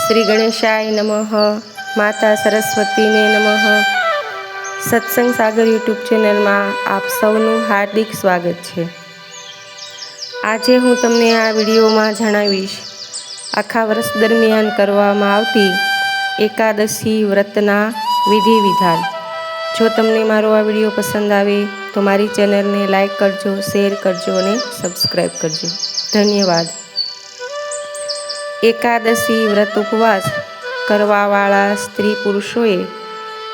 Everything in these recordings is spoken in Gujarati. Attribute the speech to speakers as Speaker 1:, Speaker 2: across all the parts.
Speaker 1: શ્રી ગણેશાય નમઃ. માતા સરસ્વતીને નમઃ. સત્સંગ સાગર યુટ્યુબ ચેનલમાં આપ સૌનું હાર્દિક સ્વાગત છે. આજે હું તમને આ વિડીયોમાં જણાવીશ આખા વર્ષ દરમિયાન કરવામાં આવતી એકાદશી વ્રતના વિધિ વિધાન. જો તમને મારો આ વિડીયો પસંદ આવે તો મારી ચેનલને લાઈક કરજો, શેર કરજો અને સબસ્ક્રાઈબ કરજો. ધન્યવાદ. એકાદશી વ્રત ઉપવાસ કરવાવાળા સ્ત્રી પુરુષોએ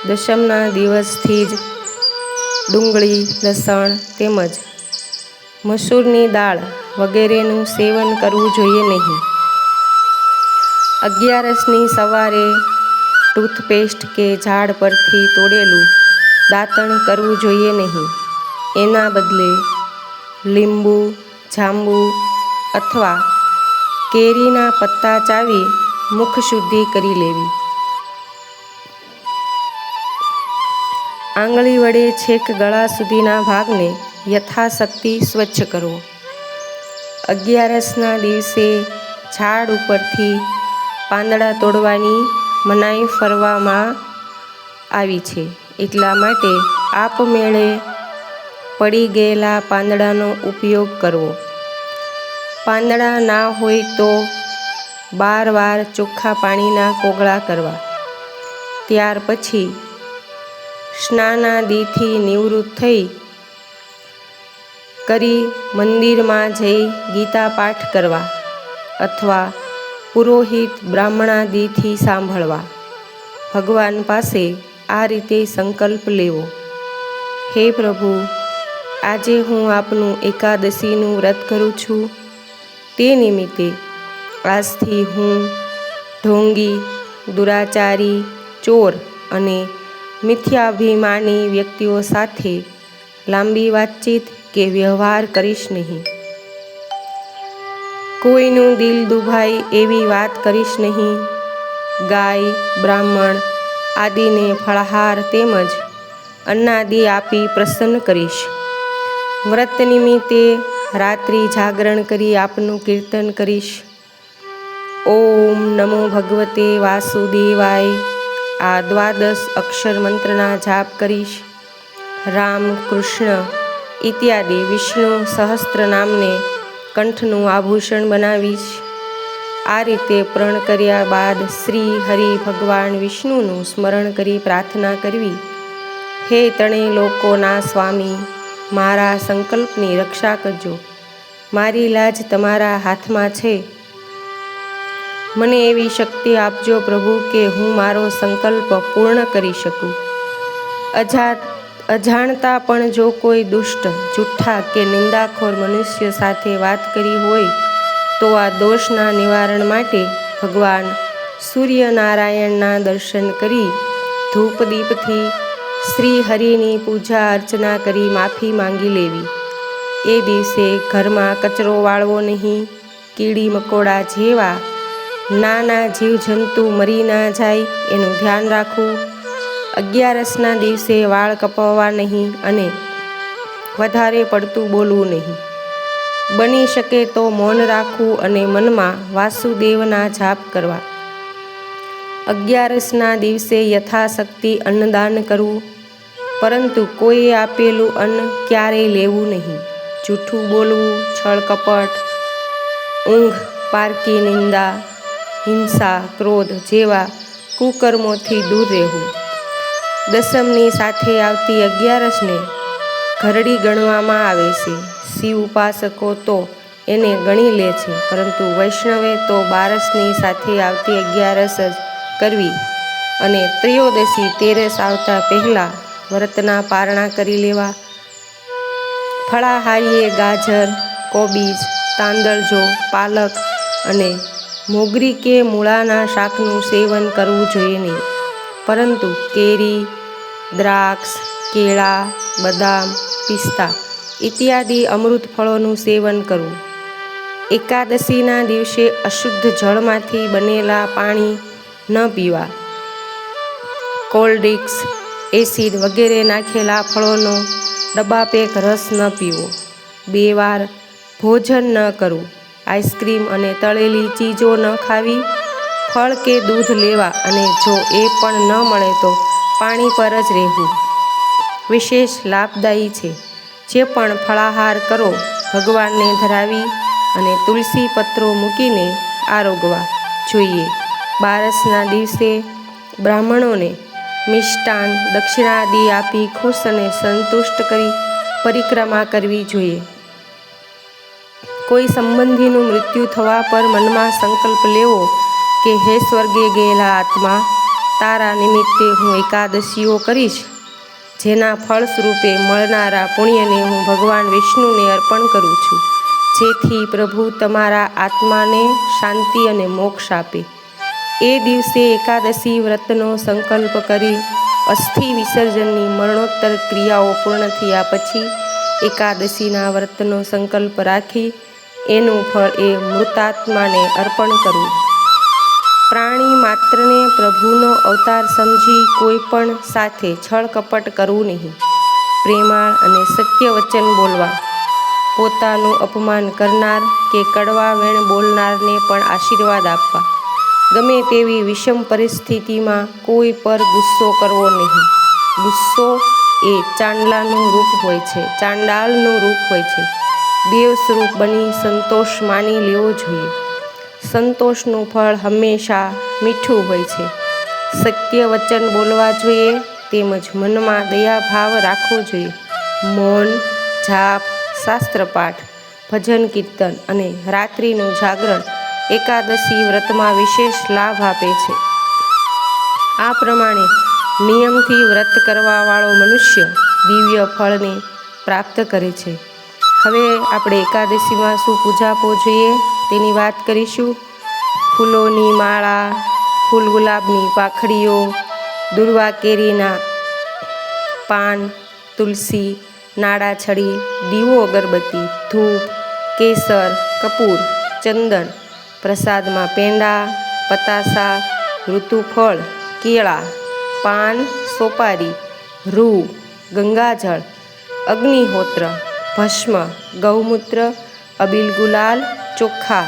Speaker 1: દશમના દિવસથી જ ડુંગળી, લસણ તેમજ મસૂરની દાળ વગેરેનું સેવન કરવું જોઈએ નહીં. 11સની સવારે ટૂથપેસ્ટ કે ઝાડ પરથી તોડેલું દાંતણ કરવું જોઈએ નહીં. એના બદલે લીંબુ, જાંબુ અથવા કેરીના પત્તા ચાવી મુખ શુદ્ધિ કરી લેવી. આંગળી વડે છેક ગળા સુધીના ભાગને યથાશક્તિ સ્વચ્છ કરવો. 11સના દિવસે ઝાડ ઉપરથી પાંદડા તોડવાની મનાઈ ફરવામાં આવી છે. એટલા માટે આપમેળે પડી ગયેલા પાંદડાનો ઉપયોગ કરવો. પાંદડા ના હોય તો 12 વાર ચોખ્ખા પાણીના કોગળા કરવા. ત્યાર પછી સ્નાનાદિથી નિવૃત્ત કરી મંદિરમાં જઈ ગીતા પાઠ કરવા અથવા પુરોહિત બ્રાહ્મણાદિથી સાંભળવા. ભગવાન પાસે આ રીતે સંકલ્પ લેવો: હે પ્રભુ, આજે હું આપનું એકાદશીનું વ્રત કરું છું. તે નિમિત્તે આજથી હું ઢોંગી, દુરાચારી, ચોર અને મિથ્યાભિમાની વ્યક્તિઓ સાથે લાંબી વાતચીત કે વ્યવહાર કરીશ નહીં. કોઈનું દિલ દુભાય એવી વાત કરીશ નહીં. ગાય, બ્રાહ્મણ આદિને ફળાહાર તેમજ અન્નાદિ આપી પ્રસન્ન કરીશ. વ્રત નિમિત્તે રાત્રિ જાગરણ કરી આપનું કીર્તન કરીશ. ઓમ નમો ભગવતે વાસુદેવાય આ 12 અક્ષર મંત્રના જાપ કરીશ. રામ, કૃષ્ણ ઇત્યાદિ વિષ્ણુ સહસ્ત્ર નામને કંઠનું આભૂષણ બનાવીશ. આ રીતે પ્રણ કર્યા બાદ શ્રી હરિ ભગવાન વિષ્ણુનું સ્મરણ કરી પ્રાર્થના કરવી: હે ત્રણેય લોકોના સ્વામી, મારા સંકલ્પની રક્ષા કરજો. મારી લાજ તમારા હાથમાં છે. મને એવી શક્તિ આપજો પ્રભુ કે હું મારો સંકલ્પ પૂર્ણ કરી શકું. અજાણતા પણ જો કોઈ દુષ્ટ, જુઠ્ઠા કે નિંદાખોર મનુષ્ય સાથે વાત કરી હોય તો આ દોષના નિવારણ માટે ભગવાન સૂર્યનારાયણના દર્શન કરી ધૂપદીપથી શ્રી હરિની પૂજા અર્ચના કરી માફી માંગી લેવી. એ દિવસે ઘરમાં કચરો વાળવો નહીં. કીડી મકોડા જેવા નાના જીવજંતુ મરી ના જાય એનું ધ્યાન રાખવું. 11સના દિવસે વાળ કપાવવા નહીં અને વધારે પડતું બોલવું નહીં. બની શકે તો મૌન રાખવું અને મનમાં વાસુદેવના જાપ કરવા. 11સના દિવસે યથાશક્તિ અન્નદાન કરવું, પરંતુ કોઈએ આપેલું અન્ન ક્યારેય લેવું નહીં. જૂઠું બોલવું, છળ કપટ, ઊંઘ પારકી નિંદા, હિંસા, ક્રોધ જેવા કુકર્મોથી દૂર રહેવું. દસમની સાથે આવતી 11સને ઘરડી ગણવામાં આવે છે. શિવ ઉપાસકો તો એને ગણી લે છે, પરંતુ વૈષ્ણવે તો 12સની સાથે આવતી 11 જ કરવી અને ત્રયોદશી 13 આવતા પહેલાં વ્રતના પારણા કરી લેવા. ફળાહારીએ ગાજર, કોબીજ, તાંદળજો, પાલક અને મોગરી કે મૂળાના શાકનું સેવન કરવું જોઈએ નહીં, પરંતુ કેરી, દ્રાક્ષ, કેળા, બદામ, પિસ્તા ઇત્યાદિ અમૃત ફળોનું સેવન કરવું. એકાદશીના દિવસે અશુદ્ધ જળમાંથી બનેલા પાણી ન પીવા. કોલ્ડ ડ્રિંક્સ, એસિડ વગેરે નાખેલા ફળોનો ડબ્બાપેક રસ ન પીવો. 2 વાર ભોજન ન કરવું. આઈસ્ક્રીમ અને તળેલી ચીજો ન ખાવી. ફળ કે દૂધ લેવા અને જો એ પણ ન મળે તો પાણી પર જ રહેવું વિશેષ લાભદાયી છે. જે પણ ફળાહાર કરો ભગવાનને ધરાવી અને તુલસી પત્રો મૂકીને આરોગવા જોઈએ. બારસના દિવસે બ્રાહ્મણોને મિષ્ટાન દક્ષિણાદિ આપી ખુશ અને સંતુષ્ટ કરી પરિક્રમા કરવી જોઈએ. કોઈ સંબંધીનું મૃત્યુ થવા પર મનમાં સંકલ્પ લેવો કે હે સ્વર્ગે ગયેલા આત્મા, તારા નિમિત્તે હું એકાદશીઓ કરીશ, જેના ફળ સ્વરૂપે મળનારા પુણ્યને હું ભગવાન વિષ્ણુને અર્પણ કરું છું, જેથી પ્રભુ તમારા આત્માને શાંતિ અને મોક્ષ આપે. એ દિવસે એકાદશી વ્રતનો સંકલ્પ કરી અસ્થિ વિસર્જનની મરણોત્તર ક્રિયાઓ પૂર્ણ થયા પછી એકાદશીના વ્રતનો સંકલ્પ રાખી એનું ફળ એ મૃતાત્માને અર્પણ કરવું. પ્રાણી માત્રને પ્રભુનો અવતાર સમજી કોઈ પણ સાથે છળ કપટ કરવું નહીં. પ્રેમાળ અને સત્ય વચન બોલવા. પોતાનું અપમાન કરનાર કે કડવા વેણ બોલનારને પણ આશીર્વાદ આપવા. ગમે તેવી વિષમ પરિસ્થિતિમાં કોઈ પર ગુસ્સો કરવો નહીં. ગુસ્સો એ ચાંડાળનું રૂપ હોય છે. દેવ સ્વરૂપ બની સંતોષ માની લેવો જોઈએ. સંતોષનું ફળ હંમેશા મીઠું હોય છે. સત્ય વચન બોલવા જોઈએ તેમજ મનમાં દયાભાવ રાખવો જોઈએ. મૌન, જાપ, શાસ્ત્રપાઠ, ભજન કીર્તન અને રાત્રિનું જાગરણ એકાદશી વ્રતમાં વિશેષ લાભ આપે છે. આ પ્રમાણે નિયમથી વ્રત કરવાવાળો મનુષ્ય દિવ્ય ફળને પ્રાપ્ત કરે છે. હવે આપણે એકાદશીમાં શું પૂજાપો જોઈએ તેની વાત કરીશું. ફૂલોની માળા, ફૂલ ગુલાબની પાંખડીઓ, દુર્વા કેરીના પાન, તુલસી, નાળાછડી, દીવો અગરબત્તી, ધૂપ, કેસર, કપૂર, ચંદન, પ્રસાદમાં પેંડા, પતાસા, ઋતુફળ, કેળા, પાન, સોપારી, રૂ, ગંગાજળ, અગ્નિહોત્ર, ભસ્મ, ગૌમૂત્ર, અબીલ ગુલાલ, ચોખા,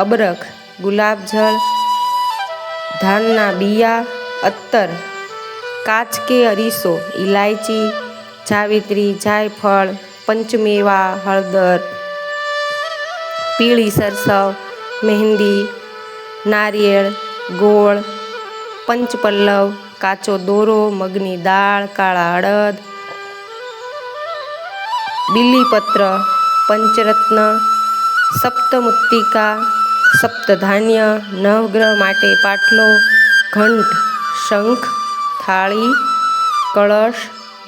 Speaker 1: અબરખ, ગુલાબજળ, ધાનના બિયા, અત્તર, કાચ કે અરીસો, ઇલાયચી, જાવિત્રી, જાયફળ, પંચમેવા, હળદર, પીળી સરસવ, મહેંદી, નારિયેળ, ગોળ, પંચપલ્લવ, કાચો દોરો, મગની દાળ, કાળા અડદ, બીલીપત્ર, પંચરત્ન, સપ્તમુત્તિકા, સપ્તધાન્ય, નવગ્રહ માટે પાટલો, ઘંટ, શંખ, થાળી, કળશ,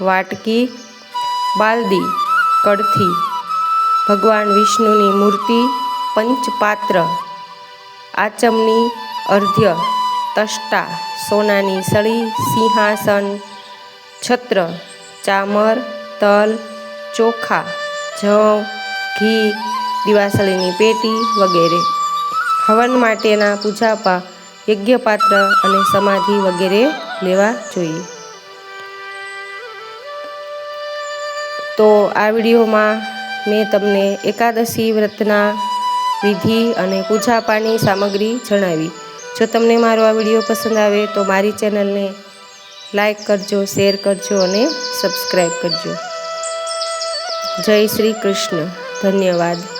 Speaker 1: વાટકી, બાલદી, કળથી, ભગવાન વિષ્ણુની મૂર્તિ, પંચપાત્ર, આચમની, અર્ધ્ય, તષ્ટા, સોનાની સળી, સિંહાસન, છત્ર, ચામર, તલ, ચોખા, જવ, ઘી, દિવાસળીની પેટી વગેરે. હવન માટેના પૂજાપા, યજ્ઞપાત્ર અને સમાધિ વગેરે લેવા જોઈએ. તો આ વિડીયોમાં મેં તમને એકાદશી વ્રતના વિધિ અને પૂજાપાની સામગ્રી જણાવી. જો તમને મારો આ વિડીયો પસંદ આવે તો મારી ચેનલને લાઈક કરજો, શેર કરજો અને સબસ્ક્રાઈબ કરજો. જય શ્રી કૃષ્ણ. ધન્યવાદ.